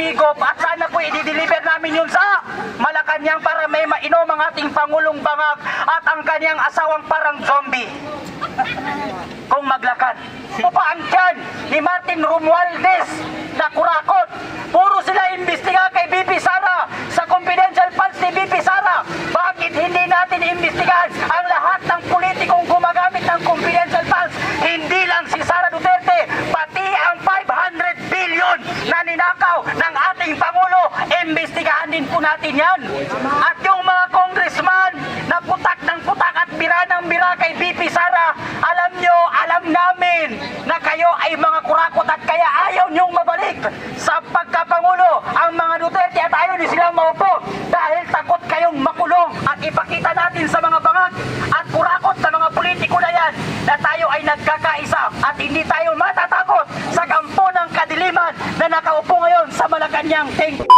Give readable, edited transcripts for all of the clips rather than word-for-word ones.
humigop at sana po i-deliver namin yun sa Malacanang para may mainom ang ating Pangulong Bangag at ang kanyang asawang parang zombie kung maglakad. Upaan dyan ni Martin Romualdez na kurakot. Puro sila imbestiga kay BP Sara sa confidential funds ni BP Sara. Bakit hindi natin imbestigahan ang lahat ng politikong gumagamit ng confidential funds? Hindi lang si Sara Duterte, pati ang 500 billion na ninakaw ng ating Pangulo, imbestigahan din po natin yan. At yung mga congressman na putak ng putak at bira ng bira kay BP Sara, alam nyo, alam namin na kayo ay mga kurakot at kaya ayaw nyong mabalik sa pagkapangulo ang mga Duterte at ayaw din silang maupo dahil takot kayong makulong. At ipakita natin sa mga bangag at kurakot na mga politiko na yan na tayo ay nagkakaisa at hindi tayo matatakot sa kampo ng kadiliman na nakaupo ngayon sa Malacanang. Thank you.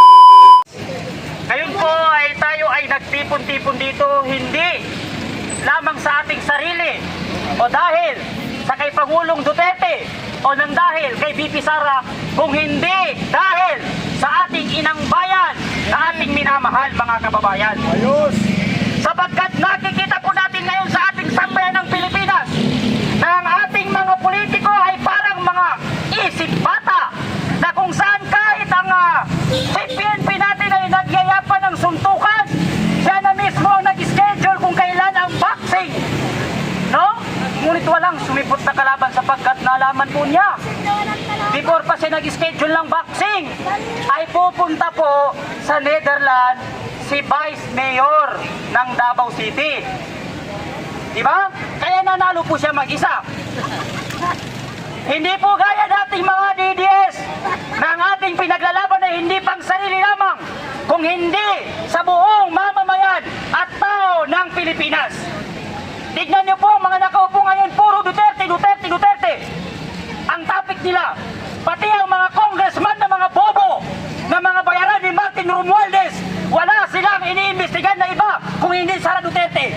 Ngayon po ay tayo ay nagtipon-tipon dito hindi lamang sa ating sarili o dahil sa kay Pangulong Duterte o nang dahil kay BP Sara, kung hindi dahil sa ating inang bayan na ating minamahal mga kababayan. Ayos! Sapagkat nakikita po natin ngayon sa ating sambayan ng Pilipinas na ang ating mga politiko ay parang mga isip bata na kung saan kahit ang PNP natin ay nagyayapan ng suntukan, siya na mismo ang nag-schedule kung kailan ang boxing. No? Ngunit walang sumipot na kalaban sapagkat nalaman po niya before pa siya nag-schedule ng boxing ay pupunta po sa Netherlands si Vice Mayor ng Davao City. Diba? Kaya nanalo po siya mag-isa. Hindi po gaya dating mga DDS na ang ating pinaglalaban ay hindi pang sarili lamang, kung hindi sa buong mamamayan at tao ng Pilipinas. Tignan niyo po mga nakaupo ngayon, puro Duterte, Duterte, Duterte. Ang topic nila, pati ang mga congressman na mga bobo, na mga bayaran ni Martin Romualdez, wala silang iniimbestigan na iba kung hindi Sara Duterte.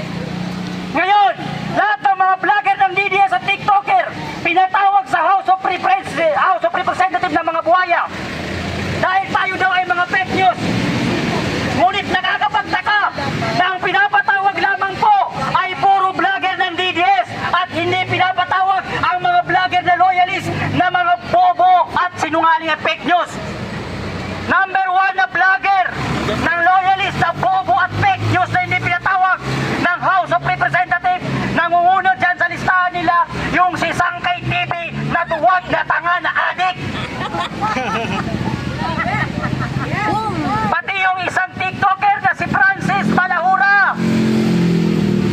Ngayon, lahat ng mga vlogger ng DDS at TikToker, pinatawag sa House of Representatives ng mga buhaya. Dahil tayo daw ay mga fake news. Ngunit nakakapagtaka na ang pinapatawag lamang po ay puro vlogger ng DDS at hindi pinapatawag ang mga vlogger na loyalist na mga bobo at sinungaling at fake news. Number one na vlogger ng loyalist na bobo at fake news na hindi pinatawag ng House of Representatives, nangunguno dyan sa listahan nila yung si Sangkay TV na duwag na tanga na adik. Pati yung isang TikToker na si Francis Malahura.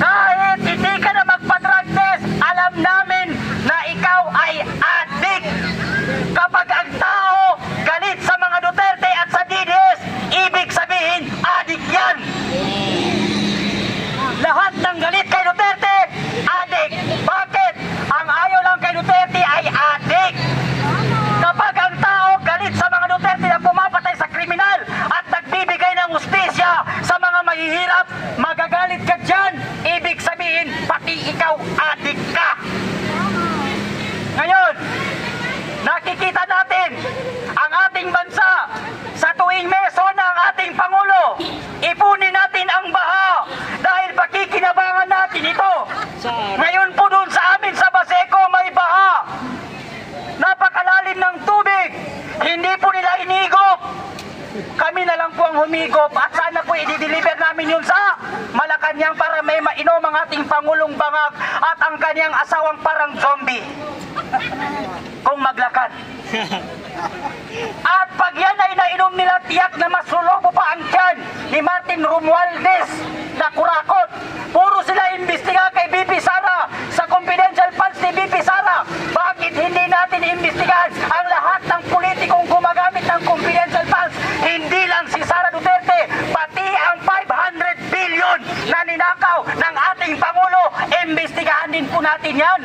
Kahit hindi ka na magpa-drug test, alam namin na ikaw ay adik. Kapag ang tao galit sa mga Duterte at sa DDS, ibig sabihin, adik yan. Lahat ng galit kay Duterte, adik. Bakit? Ang ayaw lang kay Duterte ay adik. Kapag ang tao galit sa mga Duterte na pumapatay sa kriminal at nagbibigay ng hustisya sa mga mahihirap, magagalit ka dyan. Ibig sabihin, pati ikaw adik ka. Ngayon, nakikita natin ang ating bansa sa tuwing meso ng ating Pangulo. Ipunin natin ang baha dahil pakikinabangan natin ito. Ngayon po doon sa amin sa Baseco may baha. Napakalalim ng tubig. Hindi po nila inigop. Kami na lang po ang humigop at sana po i-deliver namin yun sa Malacanang para may mainom ang ating Pangulong Bangag at ang kanyang asawang parang zombie kung maglakad. At pag yan ay nainom nila, tiyak na masulobo pa ang tiyan ni Martin Romualdez na kurakot. Puro sila imbestiga kay BP Sara sa confidential funds ni BP Sara. Bakit hindi natin imbestigahan ang lahat ng politikong gumagamit ng confidential funds? Hindi lang si Sara Duterte, pati ang 500 billion na ninakaw ng ating Pangulo, imbestigahan din po natin yan.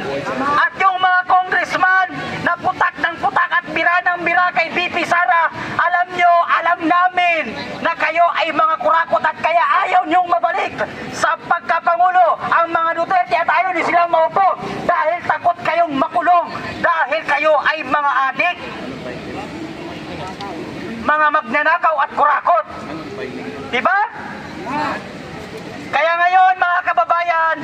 At yung mga congressman na putak ng putak at bira ng bira kay BP Sara, alam nyo, alam namin na kayo ay mga kurakot at kaya ayaw nyong mabalik sa pagkapangulo ang mga Duterte at ayaw din silang maupo dahil takot kayong makulong dahil kayo ay mga adik. mga magnanakaw at kurakot. Diba? Kaya ngayon mga kababayan,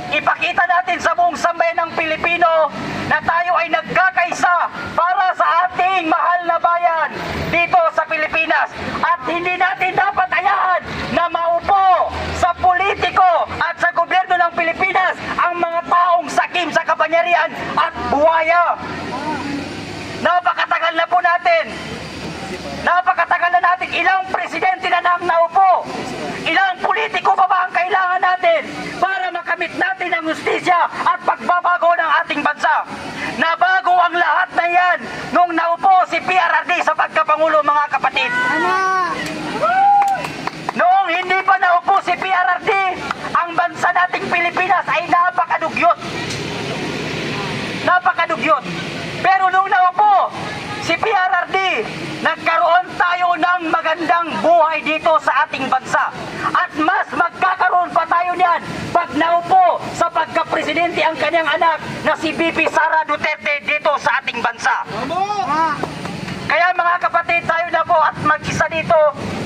ipakita natin sa buong sambayan ng Pilipino na tayo ay nagkakaisa para sa ating mahal na bayan dito sa Pilipinas. At hindi natin dapat ayahan na maupo sa politiko at sa gobyerno ng Pilipinas ang mga taong sakim sa kapangyarihan at buwaya. Napakatagal na po natin. Napakatagal na natin. Ilang presidente na nang naupo. Ilang politiko pa ba ang kailangan natin para makamit natin ang hustisya at pagbabago ng ating bansa? Nabago ang lahat na yan nung naupo si PRRD sa pagkapangulo, mga kapatid. Noong hindi pa naupo si PRRD, ang bansa nating Pilipinas ay napakadugyot. Napakadugyot. Pero nung naupo si PRRD, nagkaroon tayo ng magandang buhay dito sa ating bansa. At mas magkakaroon pa tayo niyan pag naupo sa pagka-presidente ang kanyang anak na si VP Sara Duterte dito sa ating bansa. Kaya mga kapatid, tayo na po at mag-isa dito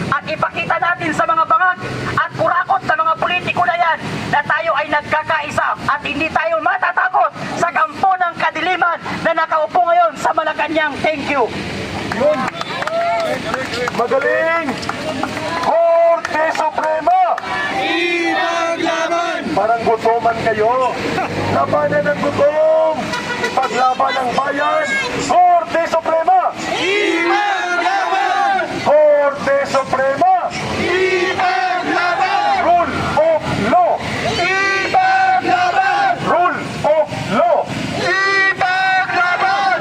at ipakita natin sa mga bangag at kurakot sa mga politiko na yan na tayo ay nagkakaisa at hindi tayo matatakot sa kampo ng kadiliman na nakaupo ngayon sa Malacanang. Thank you. Yun. Magaling! Korte Suprema! Ipaglaban! Parang gutoman kayo. Labanan ng gutom. Ipaglaban ng bayan. Korte Suprema! Ipaglaban! Korte Suprema! Ipaglaban! Rule of law! Ipaglaban! Rule of law! Ipaglaban!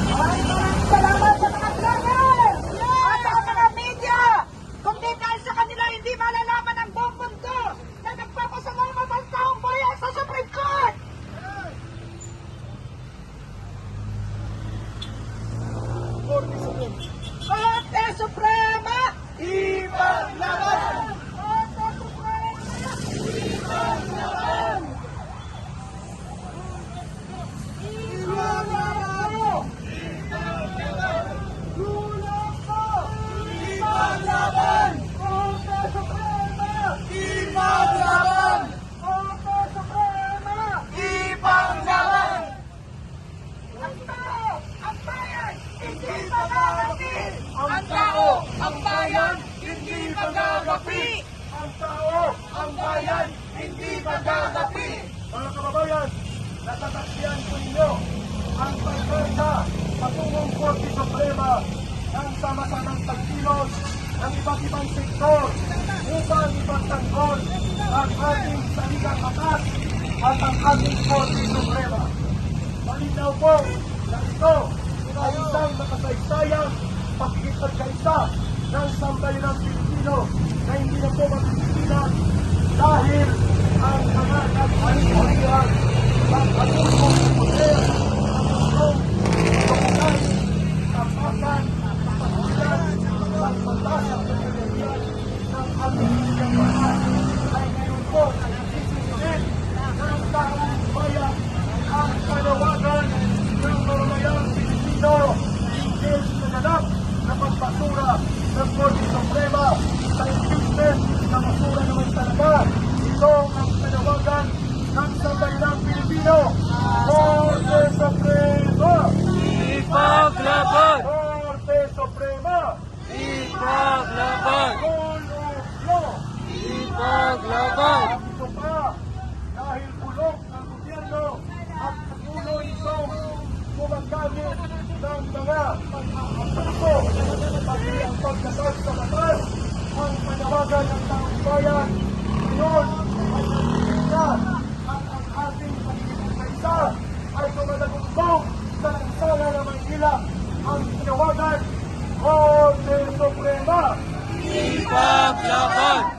Salamat sa mga vlogger! At sa mga media! Kung di dahil sa kanila, hindi malalaman ang buong mundo na nagpapasalamat ang taong bayan sa Supreme Court! Korte Suprema! Ipaglaban! Korte Suprema! Ipaglaban! Ipaglaban! Korte Suprema! Ipaglaban! Korte Suprema! Ipaglaban! Ang tao, ang bayan, hindi magagapi! Ang tao, ang bayan, hindi magagapi! Ang tao, Ang bayan, hindi magagapi! mga kababayan, nasasaksiyan ko ninyo ang pagkasa patungong Korte Suprema ng sama-samang pagkilos ng iba't ibang sektor upang ipagtanggol ang ating saligang batas at ang ating Korte Suprema. Malinaw po na ito ay isang makasaysayang pakikipagkaisa ng sambayanang Pilipino na hindi na po mapipilitan dahil ang mga nag-alihurihan ng atulong poder ang gustong tukunan, tapakan, kapasilan, at batas at kapangyarihan ng ating siligang batas ay ngayon po nagsisimulit ng taong bayan ang panawagan ng mamamayang Pilipino hinggil sa ganap na pagbasura ng Korte Suprema sa impeachment na basura naman talaga. Ito ang panawagan ng sambayanang Pilipino. Korte Suprema! Ipaglaban! Korte Suprema! Ipaglaban! Rule of law! Ipaglaban! Ito pa, dahil bulok ang gobyerno at patuloy itong gumagamit ng mga pag-aabuso pati ang pagkasal sa batas, ang panawagan ng taong bayan ngayon ay nagsisimula at ang ating pagkikita ay tumalagugtong sa lansana ng Maynila ang tinawagan Korte Suprema! Ipaglaban!